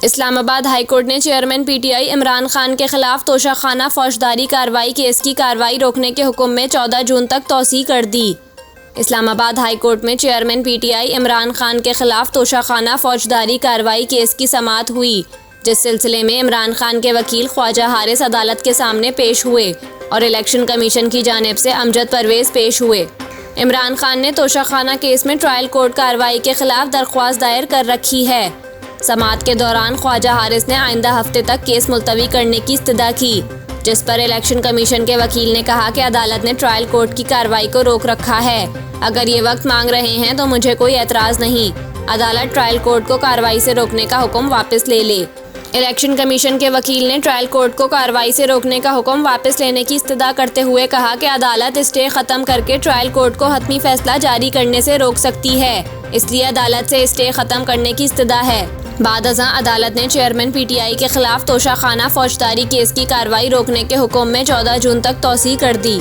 Islamabad high court ने chairman PTI Imran Khan के खिलाफ तोशाखाना फौजदारी कार्रवाई केस की कार्रवाई रोकने के हुक्म में 14 जून तक तौसीह कर दी। इस्लामाबाद हाईकोर्ट में चेयरमैन पीटीआई इमरान खान के खिलाफ तोशाखाना फौजदारी कार्रवाई केस की समाअत हुई, जिस सिलसिले में इमरान खान के वकील ख्वाजा हारिस अदालत के सामने पेश हुए और इलेक्शन कमीशन की जानिब से अमजद परवेज पेश हुए। इमरान खान ने तोशाखाना केस में ट्रायल कोर्ट कार्रवाई के खिलाफ दरख्वास्त दायर कर रखी है। समाअत के दौरान ख्वाजा हारिस ने आइंदा हफ्ते तक केस मुलतवी करने की इस्तदा की, जिस पर इलेक्शन कमीशन के वकील ने कहा कि अदालत ने ट्रायल कोर्ट की कार्रवाई को रोक रखा है। अगर ये वक्त मांग रहे हैं तो मुझे कोई एतराज़ नहीं। अदालत ट्रायल कोर्ट को कार्रवाई से रोकने का हुक्म वापस ले ले। इलेक्शन कमीशन के वकील ने ट्रायल कोर्ट को कार्रवाई से रोकने का हुक्म वापस लेने की इस्तदा करते हुए कहा कि अदालत स्टे ख़त्म करके ट्रायल कोर्ट को हतमी फैसला जारी करने से रोक सकती है, इसलिए अदालत से स्टे ख़त्म करने की इस्तदा है। बाद अज़ां अदालत ने चेयरमैन पीटीआई के खिलाफ तोशाखाना फौजदारी केस की कार्रवाई रोकने के हुक्म में 14 जून तक तौसीह कर दी।